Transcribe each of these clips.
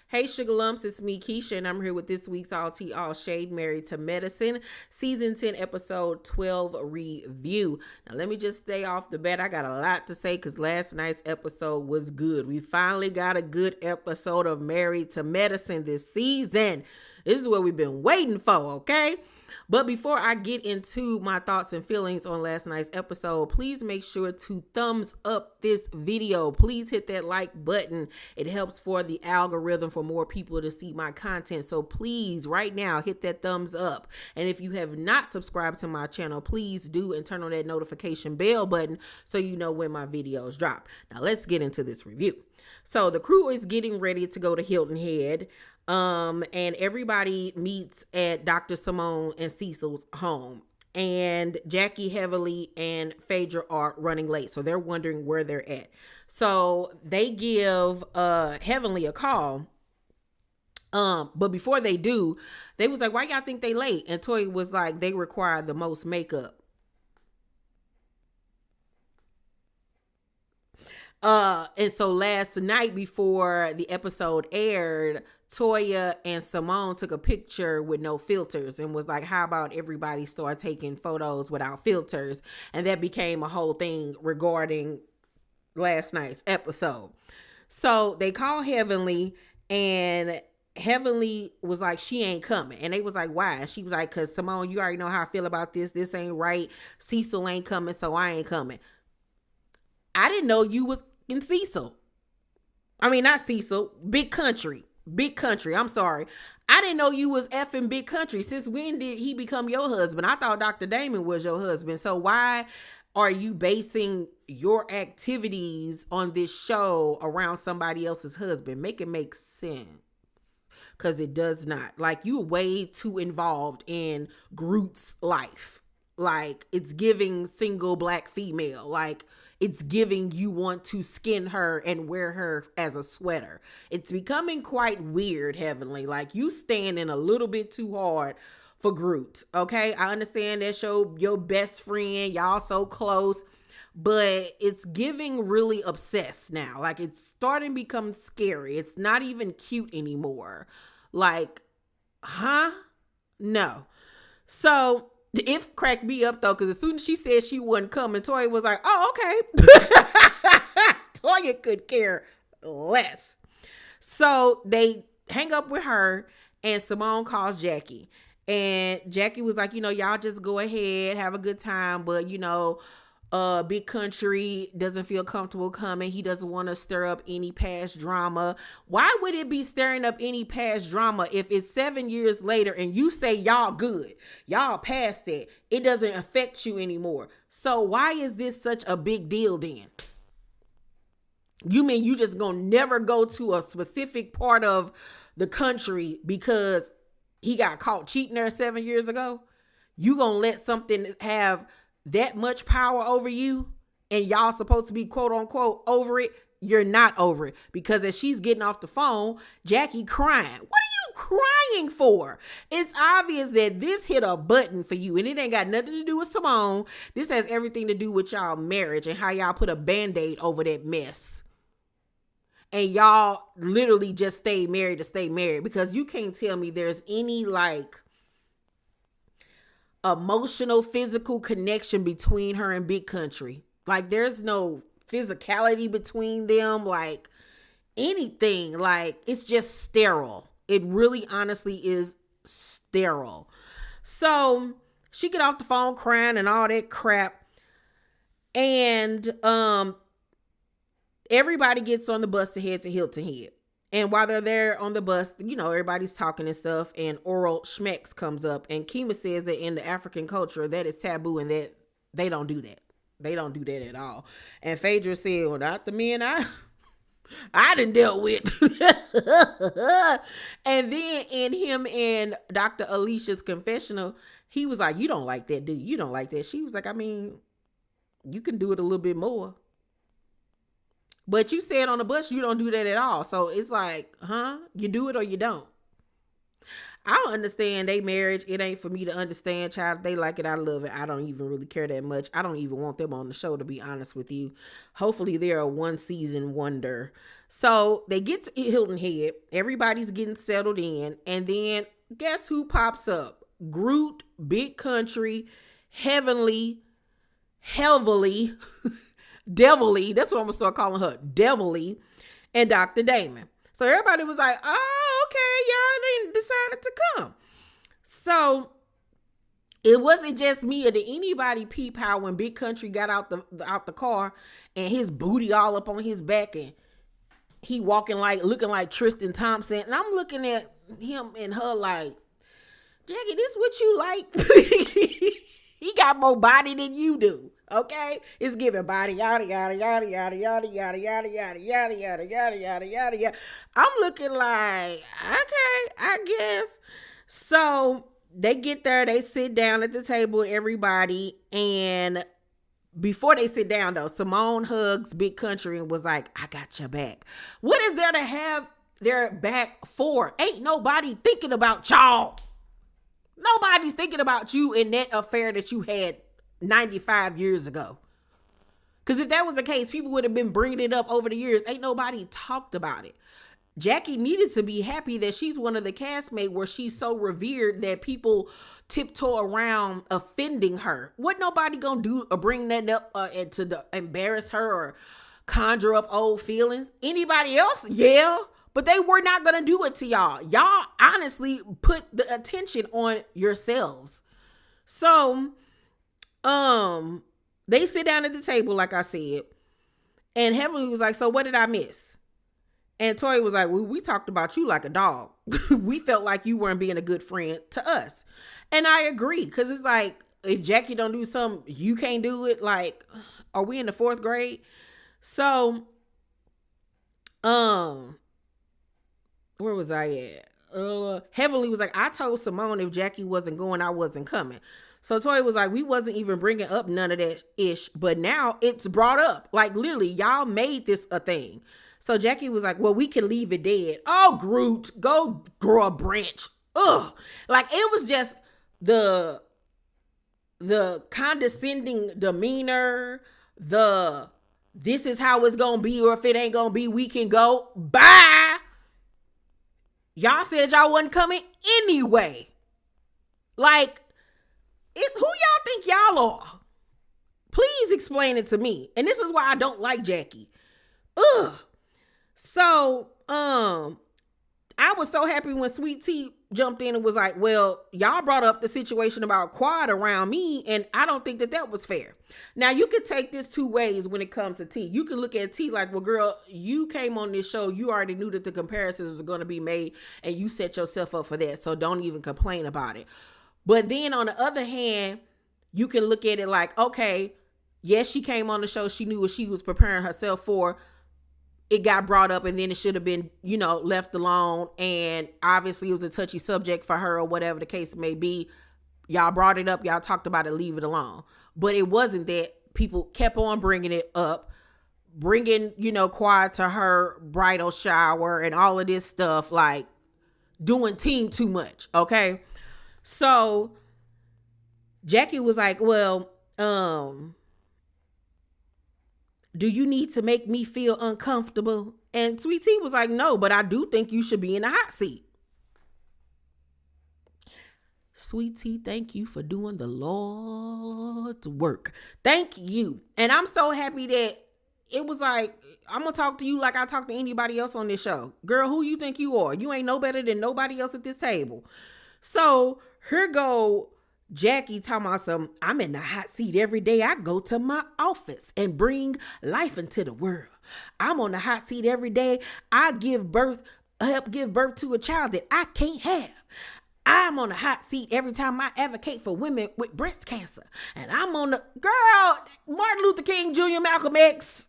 Hey, Sugar Lumps, it's me, Keisha, and I'm here with this week's All Tea, All Shade, Married to Medicine, Season 10, Episode 12 review. Now, let me just stay off the bat. I got a lot to say because last night's episode was good. We finally got a good episode of Married to Medicine this season. This is what we've been waiting for, okay? But before I get into my thoughts and feelings on last night's episode, please make sure to thumbs up this video. Please hit that like button. It helps for the algorithm for more people to see my content. So please, right now, hit that thumbs up. And if you have not subscribed to my channel, please do and turn on that notification bell button so you know when my videos drop. Now let's get into this review. So the crew is getting ready to go to Hilton Head. And everybody meets at Dr. Simone and Cecil's home. And Jackie, Heavenly, and Phaedra are running late. So they're wondering where they're at. So they give Heavenly a call. But before they do, they was like, why y'all think they late? And Toya was like, they require the most makeup. And so last night before the episode aired, Toya and Simone took a picture with no filters and was like, how about everybody start taking photos without filters? And that became a whole thing regarding last night's episode. So they called Heavenly, and Heavenly was like, she ain't coming. And they was like, why? And she was like, because Simone, you already know how I feel about this. This ain't right. Cecil ain't coming, so I ain't coming. I didn't know you was in Cecil. I mean, not Cecil, Big Country. Big Country. I'm sorry. I didn't know you was effing Big Country. Since when did he become your husband? I thought Dr. Damon was your husband. So why are you basing your activities on this show around somebody else's husband? Make it make sense. Because it does not. Like, you way too involved in Groot's life. Like, it's giving single black female. Like, it's giving you want to skin her and wear her as a sweater. It's becoming quite weird, Heavenly. Like, you standing a little bit too hard for Groot. Okay, I understand that's your best friend. Y'all so close. But it's giving really obsessed now. Like, it's starting to become scary. It's not even cute anymore. Like, huh? No. So it cracked me up, though, because as soon as she said she wasn't coming, Toya was like, oh, okay. Toya could care less. So they hang up with her, and Simone calls Jackie. And Jackie was like, y'all just go ahead, have a good time. But, Big Country doesn't feel comfortable coming. He doesn't want to stir up any past drama. Why would it be stirring up any past drama if it's 7 years later and you say y'all good, y'all past it, it doesn't affect you anymore? So why is this such a big deal then? You mean you just gonna never go to a specific part of the country because he got caught cheating there 7 years ago? You gonna let something have that much power over you and y'all supposed to be quote unquote over it? You're not over it, because as she's getting off the phone, Jackie crying. What are you crying for? It's obvious that this hit a button for you, and it ain't got nothing to do with Simone. This has everything to do with y'all marriage and how y'all put a band-aid over that mess. And y'all literally just stay married to stay married, because you can't tell me there's any like emotional, physical connection between her and Big Country. Like, there's no physicality between them, like anything. Like, it's just sterile. It really honestly is sterile. So she get off the phone crying and all that crap. And everybody gets on the bus to head to Hilton Head. And while they're there on the bus, everybody's talking and stuff, and oral schmecks comes up. And Kima says that in the African culture, that is taboo and that they don't do that. They don't do that at all. And Phaedra said, well, not the men I done dealt with. And then in him and Dr. Alicia's confessional, he was like, you don't like that, do you? You don't like that. She was like, I mean, you can do it a little bit more. But you said on the bus you don't do that at all. So it's like, huh? You do it or you don't. I don't understand they marriage. It ain't for me to understand, child. If they like it, I love it. I don't even really care that much. I don't even want them on the show, to be honest with you. Hopefully they're a one season wonder. So they get to Hilton Head. Everybody's getting settled in. And then guess who pops up? Groot, Big Country, Heavenly, Devilly. That's what I'm going to start calling her. Devilly. And Dr. Damon. So everybody was like, oh, okay, y'all decided to come. So it wasn't just me, or did anybody peep how when Big Country got out the car and his booty all up on his back and he looking like Tristan Thompson. And I'm looking at him and her like, Jackie, this what you like? He got more body than you do. Okay, it's giving body yada yada yada yada yada yada yada yada yada yada yada yada yada yada. I'm looking like, okay, I guess. So they get there, they sit down at the table with everybody, and before they sit down though, Simone hugs Big Country and was like, I got your back. What is there to have their back for? Ain't nobody thinking about y'all. Nobody's thinking about you in that affair that you had 95 years ago. Because if that was the case, people would have been bringing it up over the years. Ain't nobody talked about it. Jackie needed to be happy that she's one of the castmates where she's so revered that people tiptoe around offending her. What nobody gonna do or bring that up to embarrass her or conjure up old feelings? Anybody else? Yeah. But they were not going to do it to y'all. Y'all honestly put the attention on yourselves. So, they sit down at the table, like I said. And Heavenly was like, so what did I miss? And Toya was like, we talked about you like a dog. We felt like you weren't being a good friend to us. And I agree. Because it's like, if Jackie don't do something, you can't do it. Like, are we in the 4th grade? So, where was I at? Heavenly was like, I told Simone if Jackie wasn't going, I wasn't coming. So Toya was like, we wasn't even bringing up none of that ish, but now it's brought up. Like literally, y'all made this a thing. So Jackie was like, well, we can leave it dead. Oh, Groot, go grow a branch. Ugh. Like it was just the condescending demeanor, this is how it's gonna be, or if it ain't gonna be, we can go. Bye. Y'all said y'all wasn't coming anyway. Like, who y'all think y'all are? Please explain it to me. And this is why I don't like Jackie. Ugh. So, I was so happy when Sweet Tea jumped in and was like, well, y'all brought up the situation about Quad around me, and I don't think that was fair. Now, you could take this 2 ways when it comes to T. You can look at T like, well, girl, you came on this show. You already knew that the comparisons was going to be made, and you set yourself up for that, so don't even complain about it. But then on the other hand, you can look at it like, okay, yes, she came on the show. She knew what she was preparing herself for. It got brought up and then it should have been, left alone. And obviously it was a touchy subject for her or whatever the case may be. Y'all brought it up. Y'all talked about it. Leave it alone. But it wasn't that. People kept on bringing it up, bringing, Quad to her bridal shower and all of this stuff, like doing team too much. Okay. So Jackie was like, well, do you need to make me feel uncomfortable? And Sweet Tea was like, no, but I do think you should be in the hot seat. Sweet Tea, thank you for doing the Lord's work. Thank you. And I'm so happy that it was like, I'm going to talk to you like I talk to anybody else on this show. Girl, who you think you are? You ain't no better than nobody else at this table. So here go Jackie talking about I'm in the hot seat every day. I go to my office and bring life into the world. I'm on the hot seat every day. I help give birth to a child that I can't have. I'm on the hot seat every time I advocate for women with breast cancer. And I'm on the, girl, Martin Luther King Jr., Malcolm X,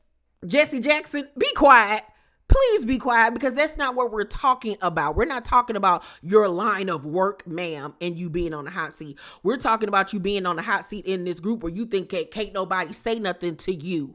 Jesse Jackson, be quiet. Please be quiet, because that's not what we're talking about. We're not talking about your line of work, ma'am, and you being on the hot seat. We're talking about you being on the hot seat in this group where you think can't nobody say nothing to you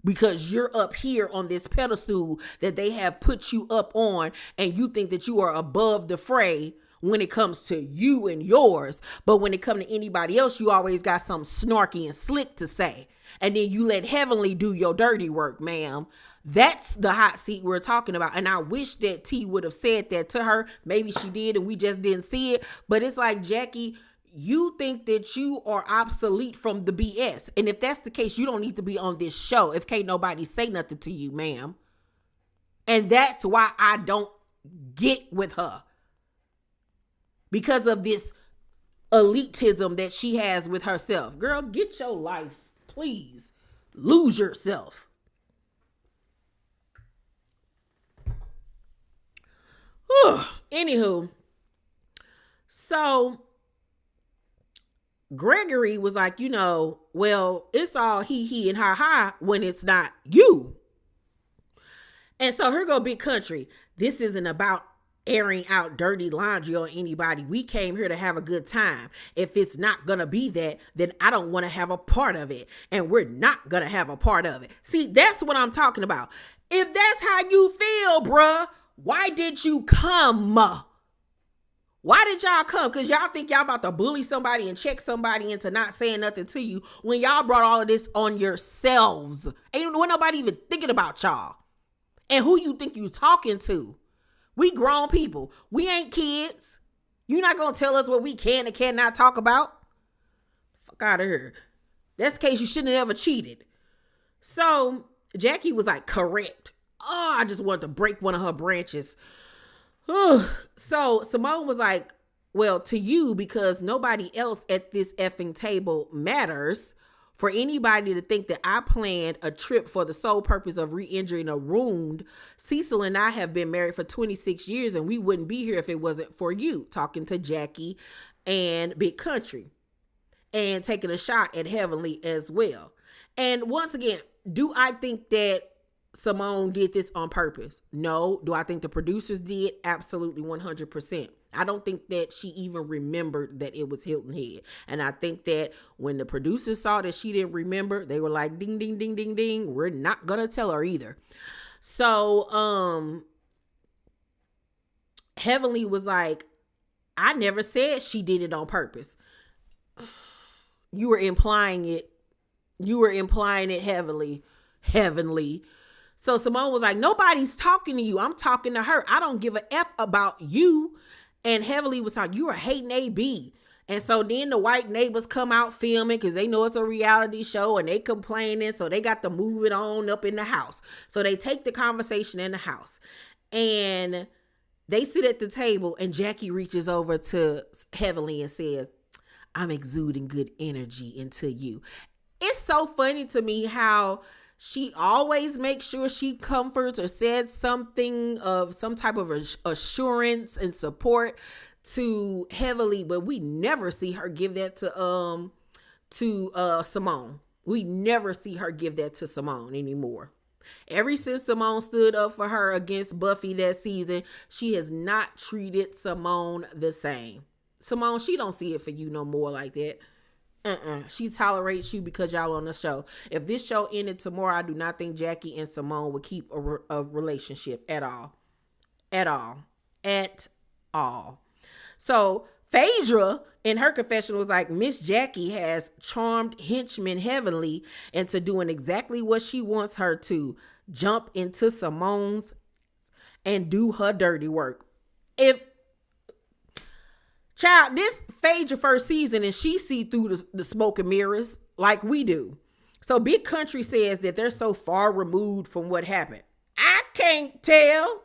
because you're up here on this pedestal that they have put you up on, and you think that you are above the fray when it comes to you and yours. But when it comes to anybody else, you always got something snarky and slick to say. And then you let Heavenly do your dirty work, ma'am. That's the hot seat we're talking about. And I wish that T would have said that to her. Maybe she did and we just didn't see it. But it's like, Jackie, you think that you are obsolete from the BS. And if that's the case, you don't need to be on this show if can't nobody say nothing to you, ma'am. And that's why I don't get with her. Because of this elitism that she has with herself. Girl, get your life, please. Lose yourself. Whew. Anywho, so Gregory was like, well, it's all he and ha when it's not you. And so here go Big Country. This isn't about airing out dirty laundry on anybody. We came here to have a good time. If it's not gonna be that, then I don't want to have a part of it. And we're not gonna have a part of it. See, that's what I'm talking about. If that's how you feel, bruh, why did you come? Why did y'all come? Because y'all think y'all about to bully somebody and check somebody into not saying nothing to you when y'all brought all of this on yourselves. Ain't nobody even thinking about y'all. And who you think you talking to? We grown people. We ain't kids. You're not going to tell us what we can and cannot talk about. Fuck out of here. That's the case. You shouldn't have ever cheated. So Jackie was like, correct. Oh, I just wanted to break one of her branches. So Simone was like, well, to you, because nobody else at this effing table matters. For anybody to think that I planned a trip for the sole purpose of re-injuring a wound, Cecil and I have been married for 26 years and we wouldn't be here if it wasn't for you. Talking to Jackie and Big Country and taking a shot at Heavenly as well. And once again, do I think that Simone did this on purpose? No. Do I think the producers did? Absolutely 100%. I don't think that she even remembered that it was Hilton Head. And I think that when the producers saw that she didn't remember, they were like, ding, ding, ding, ding, ding. We're not going to tell her either. So, Heavenly was like, I never said she did it on purpose. You were implying it. Heavenly. So Simone was like, nobody's talking to you. I'm talking to her. I don't give a F about you. And Heavenly was like, you are hating AB. And so then the white neighbors come out filming because they know it's a reality show and they complaining. So they got to move it on up in the house. So they take the conversation in the house and they sit at the table and Jackie reaches over to Heavenly and says, I'm exuding good energy into you. It's so funny to me how she always makes sure she comforts or says something of some type of assurance and support to Heavenly, but we never see her give that to Simone. We never see her give that to Simone anymore. Ever since Simone stood up for her against Buffy that season, she has not treated Simone the same. Simone, she don't see it for you no more like that. She tolerates you because y'all on the show. If this show ended tomorrow, I do not think Jackie and Simone would keep a relationship at all. So Phaedra in her confession was like, Miss Jackie has charmed henchman Heavenly into doing exactly what she wants her to, jump into Simone's and do her dirty work. Child, this Phaedra first season and she see through the smoke and mirrors like we do. So Big Country says that they're so far removed from what happened. I can't tell.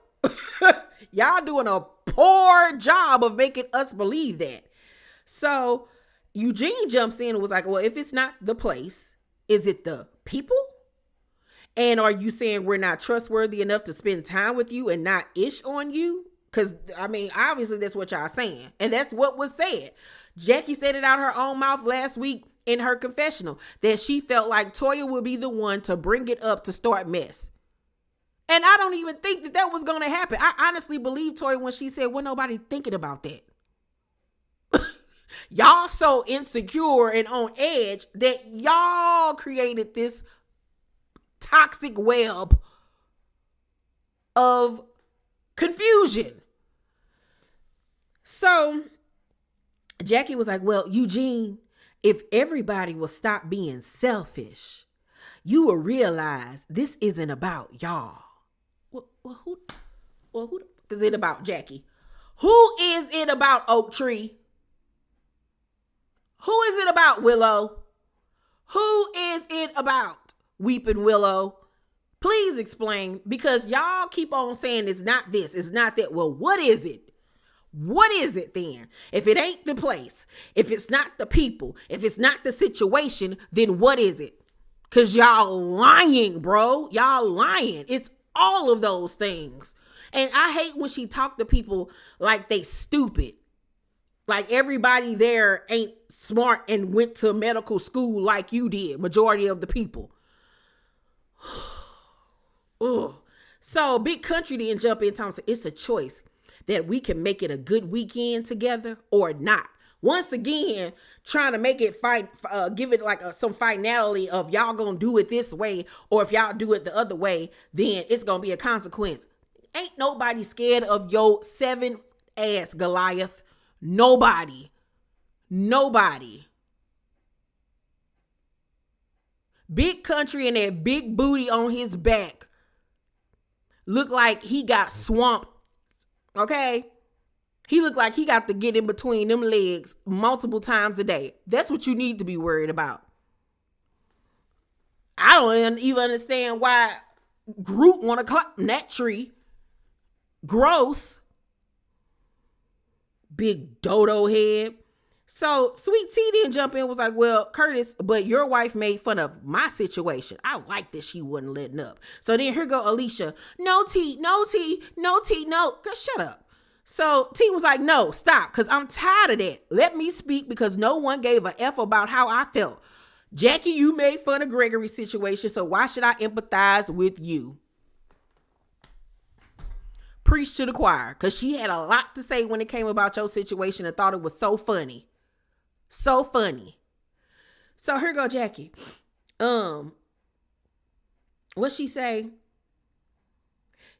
Y'all doing a poor job of making us believe that. So Eugene jumps in and was like, well, if it's not the place, is it the people? And are you saying we're not trustworthy enough to spend time with you and not ish on you? Because, I mean, obviously that's what y'all saying. And that's what was said. Jackie said it out her own mouth last week in her confessional that she felt like Toya would be the one to bring it up to start mess. And I don't even think that was going to happen. I honestly believe Toya when she said, well, nobody thinking about that. Y'all so insecure and on edge that y'all created this toxic web of confusion. So Jackie was like, well, Eugene, if everybody will stop being selfish, you will realize this isn't about y'all. Well, who is it about, Jackie? Who is it about, Oak Tree? Who is it about, Willow? Who is it about, Weeping Willow? Please explain, because y'all keep on saying it's not this, it's not that. Well, what is it? What is it then? If it ain't the place, if it's not the people, if it's not the situation, then what is it? Because y'all lying, bro. Y'all lying. It's all of those things. And I hate when she talk to people like they stupid. Like everybody there ain't smart and went to medical school like you did, majority of the people. Ugh. So Big Country didn't jump in and say it's a choice that we can make it a good weekend together or not. Once again, trying to make it give it like some finality of y'all gonna do it this way, or if y'all do it the other way, then it's gonna be a consequence. Ain't nobody scared of your 7-ass Goliath. Nobody. Big Country and that big booty on his back look like he got swamped. Okay? He looked like he got to get in between them legs multiple times a day. That's what you need to be worried about. I don't even understand why Groot want to climb that tree. Gross. Big dodo head. So Sweet Tea didn't jump in and was like, well, Curtis, but your wife made fun of my situation. I like that she wasn't letting up. So then here go Alicia. No, T, no. Girl, shut up. So T was like, no, stop, because I'm tired of that. Let me speak, because no one gave a F about how I felt. Jackie, you made fun of Gregory's situation, so why should I empathize with you? Preach to the choir, because she had a lot to say when it came about your situation and thought it was so funny. So funny. So here go Jackie. What she say?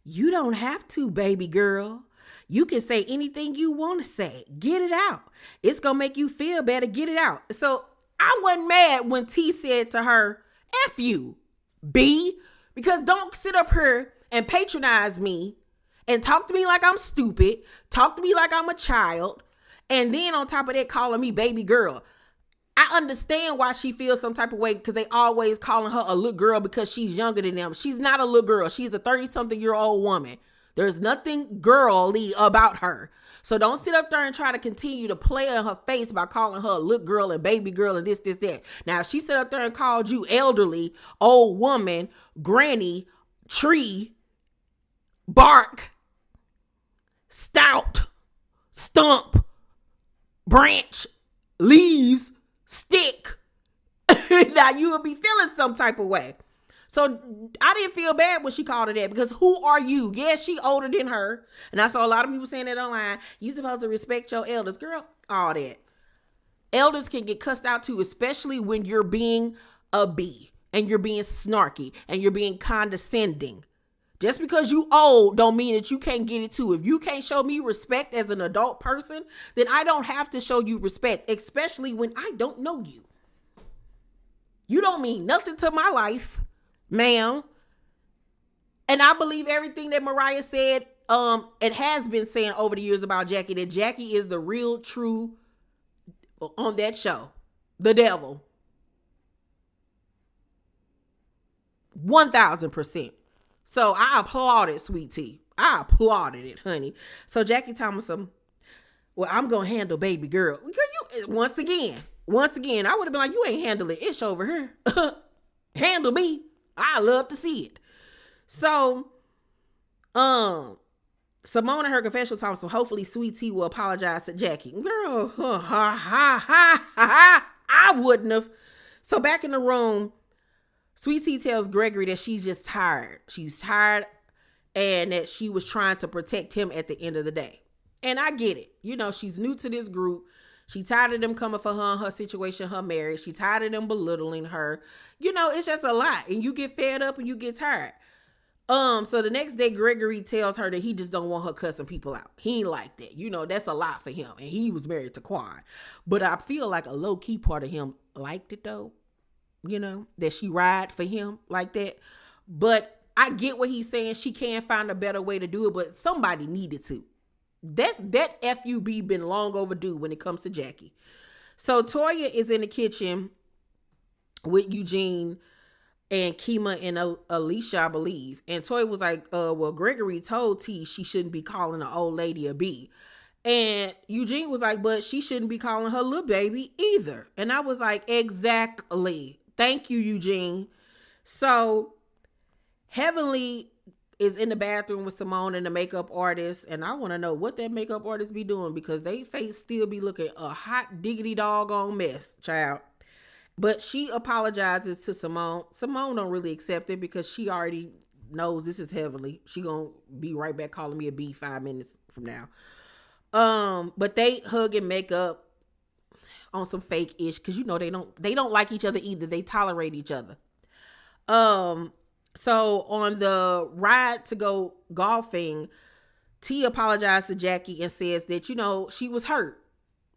You don't have to, baby girl. You can say anything you want to say. Get it out. It's going to make you feel better. Get it out. So I wasn't mad when T said to her, F you, B, because don't sit up here and patronize me and talk to me like I'm stupid. Talk to me like I'm a child. And then on top of that, calling me baby girl. I understand why she feels some type of way, because they always calling her a little girl because she's younger than them. She's not a little girl. She's a 30-something-year-old woman. There's nothing girly about her. So don't sit up there and try to continue to play in her face by calling her a little girl and baby girl and this, that. Now, if she sit up there and called you elderly, old woman, granny, tree, bark, stout, stump, branch, leaves, stick, now you will be feeling some type of way. So I didn't feel bad when she called her that, because who are you? Yes, she older than her. And I saw a lot of people saying that online. You supposed to respect your elders. Girl, all that. Elders can get cussed out too, especially when you're being a B and you're being snarky and you're being condescending. Just because you old don't mean that you can't get it too. If you can't show me respect as an adult person, then I don't have to show you respect, especially when I don't know you. You don't mean nothing to my life, ma'am. And I believe everything that Mariah said, it has been saying over the years about Jackie, that Jackie is the real true on that show, the devil. 1000%. So I applauded Sweet Tea. I applauded it, honey. So Jackie Thomason, well, I'm going to handle baby girl. Girl, you, once again, I would have been like, you ain't handling ish over here. Handle me. I love to see it. So, Simone and her confessional time, so hopefully Sweet Tea will apologize to Jackie. Girl, I wouldn't have. So back in the room, Sweet Tea tells Gregory that she's just tired. She's tired and that she was trying to protect him at the end of the day. And I get it. You know, she's new to this group. She tired of them coming for her and her situation, her marriage. She tired of them belittling her. You know, it's just a lot. And you get fed up and you get tired. So the next day, Gregory tells her that he just don't want her cussing people out. He ain't like that. You know, that's a lot for him. And he was married to Quad. But I feel like a low-key part of him liked it, though. You know, that she ride for him like that. But I get what he's saying. She can find a better way to do it, but somebody needed to. That FUB been long overdue when it comes to Jackie. So Toya is in the kitchen with Eugene and Kima and Alicia, I believe. And Toya was like, well, Gregory told T she shouldn't be calling an old lady a B. And Eugene was like, but she shouldn't be calling her little baby either. And I was like, exactly. Thank you, Eugene. So Heavenly is in the bathroom with Simone and the makeup artist. And I want to know what that makeup artist be doing, because they face still be looking a hot diggity doggone mess, child. But she apologizes to Simone. Simone don't really accept it because she already knows this is Heavenly. She gonna be right back calling me a B 5 minutes from now. But they hug and make up on some fake ish, because you know they don't like each other either. They tolerate each other. So on the ride to go golfing, T apologized to Jackie and says that, you know, she was hurt.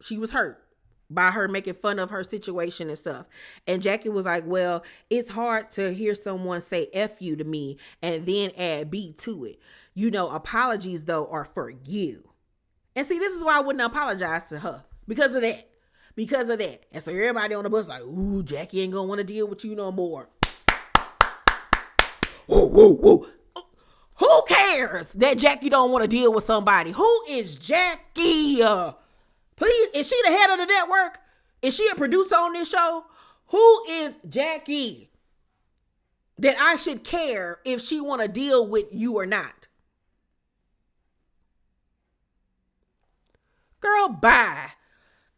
She was hurt by her making fun of her situation and stuff. And Jackie was like, well, it's hard to hear someone say F you to me and then add B to it. You know, apologies, though, are for you. And see, this is why I wouldn't apologize to her. Because of that. Because of that. And so everybody on the bus like, ooh, Jackie ain't gonna want to deal with you no more. Whoa, whoa, whoa. Who cares that Jackie don't want to deal with somebody? Who is Jackie? Please, is she the head of the network? Is she a producer on this show? Who is Jackie that I should care if she want to deal with you or not? Girl, bye.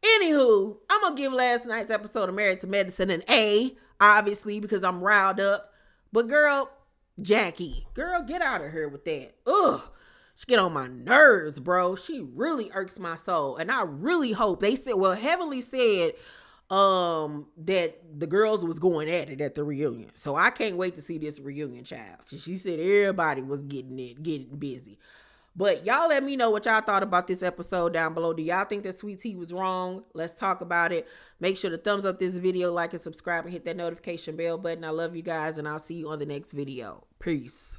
Anywho, I'm going to give last night's episode of Married to Medicine an A, obviously, because I'm riled up. But girl, Jackie, girl, get out of here with that. Ugh. She get on my nerves, bro. She really irks my soul. And I really hope they said, well, Heavenly said that the girls was going at it at the reunion. So I can't wait to see this reunion, child. She said everybody was getting busy. But y'all let me know what y'all thought about this episode down below. Do y'all think that Sweet Tea was wrong? Let's talk about it. Make sure to thumbs up this video, like and subscribe, and hit that notification bell button. I love you guys, and I'll see you on the next video. Peace.